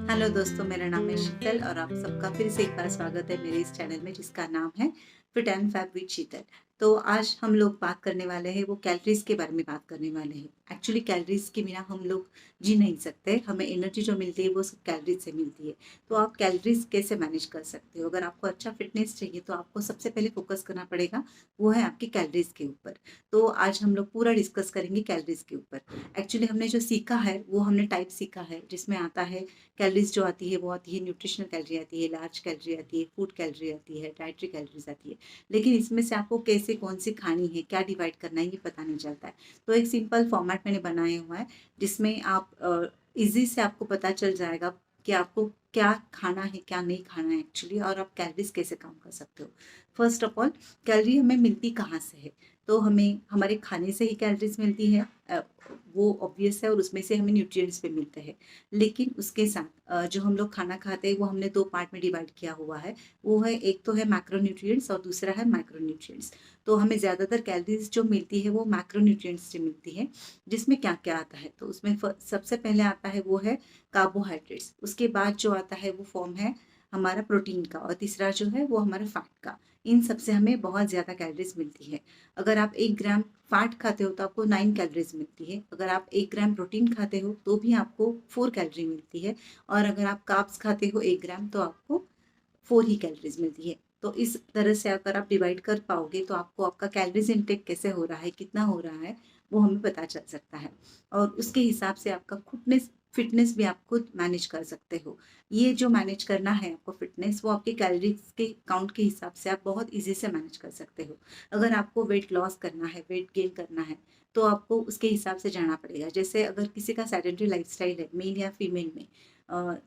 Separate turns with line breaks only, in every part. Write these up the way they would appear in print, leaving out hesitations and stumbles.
Hello दोस्तों, मेरा नाम है शीतल और आप सबका फिर से एक बार स्वागत है मेरे इस चैनल में जिसका नाम है फिट एंड फैब विद शीतल। तो आज हम लोग बात करने वाले हैं वो कैलोरीज के बारे में बात करने वाले हैं। एक्चुअली कैलोरीज के बिना हम लोग जी नहीं सकते। हमें एनर्जी जो मिलती है वो सब कैलोरीज से मिलती है। तो आप कैलोरीज कैसे मैनेज कर सकते हो? अगर आपको अच्छा फिटनेस चाहिए तो आपको सबसे पहले फोकस करना पड़ेगा, वो है आपकी कैलोरीज के ऊपर। तो आज हम लोग पूरा डिस्कस करेंगे कैलोरीज के ऊपर। एक्चुअली हमने जो सीखा है वो हमने टाइप सीखा है, जिसमें आता है कैलोरीज जो आती है वो आती है न्यूट्रिशनल कैलोरी आती है, लार्ज कैलोरी आती है, फूड कैलोरी आती है, डाइटरी कैलोरीज आती है। लेकिन इसमें से आपको कैसे कौन सी खानी है, क्या डिवाइड करना है, ये पता नहीं चलता है। तो एक सिंपल फॉर्मेट मैंने बनाया हुआ है जिसमें आप इजी से आपको पता चल जाएगा कि आपको क्या खाना है क्या नहीं खाना है एक्चुअली, और आप कैलोरीज कैसे कम कर सकते हो। फर्स्ट ऑफ ऑल, कैलोरी हमें मिलती कहाँ से है? तो हमें हमारे खाने से ही कैलोरीज मिलती है, वो ऑब्वियस है, और उसमें से हमें न्यूट्रिएंट्स भी मिलते हैं। लेकिन उसके साथ जो हम लोग खाना खाते हैं वो हमने दो पार्ट में डिवाइड किया हुआ है। वो है, एक तो है मैक्रोन्यूट्रिएंट्स और दूसरा है माइक्रोन्यूट्रिएंट्स। तो हमें ज़्यादातर कैलोरीज जो मिलती है वो मैक्रोन्यूट्रिएंट्स से मिलती है, जिसमें क्या क्या आता है। तो उसमें सबसे पहले आता है वो है कार्बोहाइड्रेट्स। उसके बाद जो आता है वो फॉर्म है हमारा प्रोटीन का, और तीसरा जो है वो हमारा फैट का। इन सबसे हमें बहुत ज़्यादा कैलोरीज मिलती है। अगर आप 1 ग्राम फैट खाते हो तो आपको 9 कैलोरीज मिलती है। अगर आप 1 ग्राम प्रोटीन खाते हो तो भी आपको 4 कैलोरी मिलती है। और अगर आप कार्ब्स खाते हो 1 ग्राम तो आपको 4 ही कैलोरीज मिलती है। तो इस तरह से अगर आप डिवाइड कर पाओगे तो आपको आपका कैलोरीज इनटेक कैसे हो रहा है, कितना हो रहा है, वो हमें पता चल सकता है। और उसके हिसाब से आपका फिटनेस फिटनेस भी आप खुद मैनेज कर सकते हो। ये जो मैनेज करना है आपको फिटनेस, वो आपके कैलोरीज के काउंट के हिसाब से आप बहुत इजी से मैनेज कर सकते हो। अगर आपको वेट लॉस करना है, वेट गेन करना है, तो आपको उसके हिसाब से जाना पड़ेगा। जैसे अगर किसी का सेडेंटरी लाइफस्टाइल है, मेल या फीमेल में,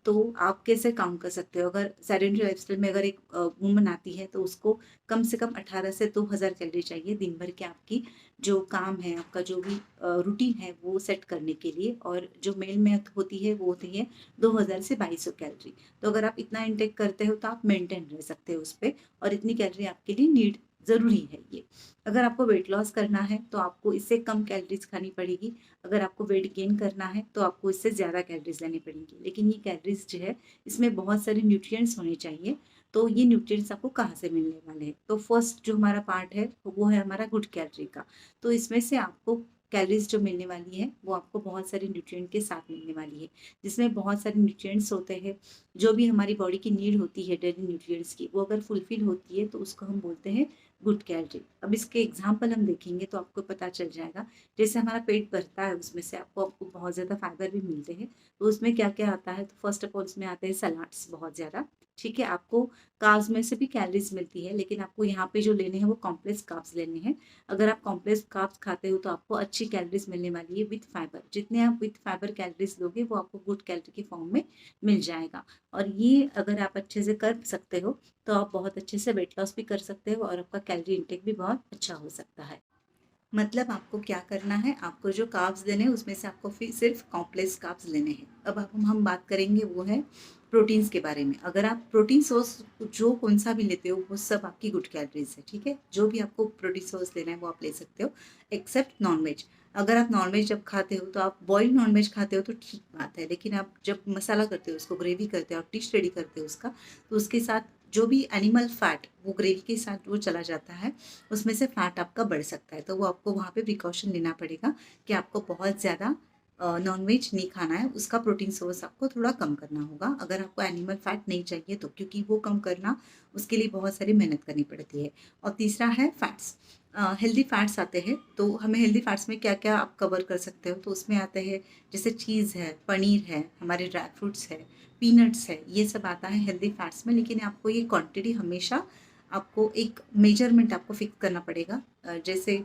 तो आप कैसे काउंट कर सकते हो? अगर सेडेंटरी लाइफस्टाइल में अगर एक वुमन आती है तो उसको कम से कम 18 से 2000 कैलोरी चाहिए दिन भर के, आपकी जो काम है, आपका जो भी रूटीन है वो सेट करने के लिए। और जो मेल में होती है वो होती है 2000 से 2200 कैलोरी। तो अगर आप इतना इंटेक करते हो तो आप मेंटेन रह सकते हो उस पर, और इतनी कैलोरी आपके लिए नीड ज़रूरी है ये। अगर आपको वेट लॉस करना है तो आपको इससे कम कैलोरीज खानी पड़ेगी। अगर आपको वेट गेन करना है तो आपको इससे ज़्यादा कैलोरीज लेनी पड़ेंगी। लेकिन ये कैलोरीज जो है, इसमें बहुत सारे न्यूट्रिएंट्स होने चाहिए। तो ये न्यूट्रिएंट्स आपको कहाँ से मिलने वाले हैं? तो फर्स्ट जो हमारा पार्ट है वो है हमारा गुड कैलोरी का। तो इसमें से आपको कैलोरीज जो मिलने वाली है वो आपको बहुत सारे न्यूट्रिएंट के साथ मिलने वाली है, जिसमें बहुत सारे न्यूट्रिएंट्स होते हैं। जो भी हमारी बॉडी की नीड होती है डेली न्यूट्रिएंट्स की, वो अगर फुलफिल होती है तो उसको हम बोलते हैं गुड कैलोरी। अब इसके एग्जाम्पल हम देखेंगे तो आपको पता चल जाएगा। जैसे हमारा पेट भरता है, उसमें से आपको आपको बहुत ज़्यादा फाइबर भी मिलते हैं। तो उसमें क्या क्या आता है? तो फर्स्ट ऑफ ऑल उसमें आते हैं सलाड्स बहुत ज़्यादा। ठीक है, आपको कार्ब्स में से भी कैलोरीज मिलती है, लेकिन आपको यहाँ पे जो लेने हैं वो कॉम्प्लेक्स कार्ब्स लेने हैं। अगर आप कॉम्प्लेक्स कार्ब्स खाते हो तो आपको अच्छी कैलोरीज मिलने वाली है विथ फाइबर। जितने आप विथ फाइबर कैलोरीज लोगे वो आपको गुड कैलोरी के फॉर्म में मिल जाएगा। और ये अगर आप अच्छे से कर सकते हो तो आप बहुत अच्छे से वेट लॉस भी कर सकते हो, और आपका कैलोरी इंटेक भी बहुत अच्छा हो सकता है। मतलब आपको क्या करना है, आपको जो कार्ब्स लेने हैं उसमें से आपको फिर सिर्फ कॉम्प्लेक्स कार्ब्स लेने हैं। अब हम बात करेंगे वो है प्रोटीन्स के बारे में। अगर आप प्रोटीन सोर्स जो कौन सा भी लेते हो वो सब आपकी गुड कैलोरीज है। ठीक है, जो भी आपको प्रोटीन सोर्स लेना है वो आप ले सकते हो, एक्सेप्ट नॉनवेज। अगर आप नॉनवेज जब खाते हो तो आप बॉइल्ड नॉनवेज खाते हो तो ठीक बात है, लेकिन आप जब मसाला करते हो, उसको ग्रेवी करते हो, आप डिश रेडी करते हो उसका, तो उसके साथ जो भी एनिमल फैट वो ग्रेवी के साथ वो चला जाता है, उसमें से फैट आपका बढ़ सकता है। तो वो आपको वहाँ पे प्रिकॉशन लेना पड़ेगा कि आपको बहुत ज़्यादा नॉनवेज नहीं खाना है, उसका प्रोटीन सोर्स आपको थोड़ा कम करना होगा अगर आपको एनिमल फैट नहीं चाहिए तो, क्योंकि वो कम करना उसके लिए बहुत सारी मेहनत करनी पड़ती है। और तीसरा है फैट्स। हेल्दी फैट्स आते हैं, तो हमें हेल्दी फैट्स में क्या क्या आप कवर कर सकते हो? तो उसमें आते हैं जैसे चीज़ है, पनीर है, हमारे ड्राई फ्रूट्स है, पीनट्स है, ये सब आता है हेल्दी फैट्स में। लेकिन आपको ये क्वांटिटी हमेशा आपको एक मेजरमेंट आपको फिक्स करना पड़ेगा, जैसे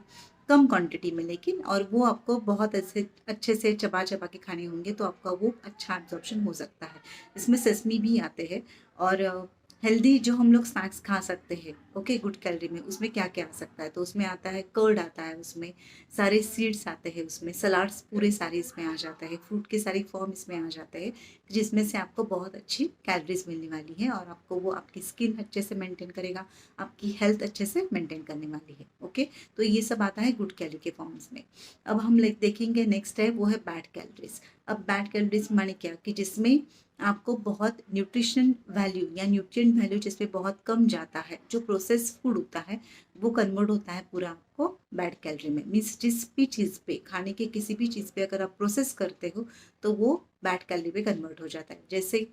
कम क्वांटिटी में, लेकिन और वो आपको बहुत अच्छे से चबा चबा के खाने होंगे तो आपका वो अच्छा एब्जॉर्प्शन हो सकता है। इसमें सेसमी भी आते हैं। और हेल्दी जो हम लोग स्नैक्स खा सकते हैं, ओके, गुड कैलोरी में, उसमें क्या क्या आ सकता है? तो उसमें आता है कर्ड आता है, उसमें सारे सीड्स आते हैं, उसमें सलाड्स पूरे सारे इसमें आ जाता है, फ्रूट के सारे फॉर्म इसमें आ जाते हैं, जिसमें से आपको बहुत अच्छी कैलोरीज मिलने वाली है, और आपको वो आपकी स्किन अच्छे से मेंटेन करेगा, आपकी हेल्थ अच्छे से मेंटेन करने वाली है। ओके, तो ये सब आता है गुड कैलोरी के फॉर्म्स में। अब हम देखेंगे नेक्स्ट है वो है बैड कैलोरीज। अब बैड कैलोरीज माने क्या कि जिसमें आपको बहुत न्यूट्रिशन वैल्यू या न्यूट्रिएंट वैल्यू जिसपे बहुत कम जाता है, जो प्रोसेस फूड होता है वो कन्वर्ट होता है पूरा आपको बैड कैलोरी में। मीन्स जिस भी चीज़ पे, खाने के किसी भी चीज़ पे अगर आप प्रोसेस करते हो तो वो बैड कैलोरी में कन्वर्ट हो जाता है। जैसे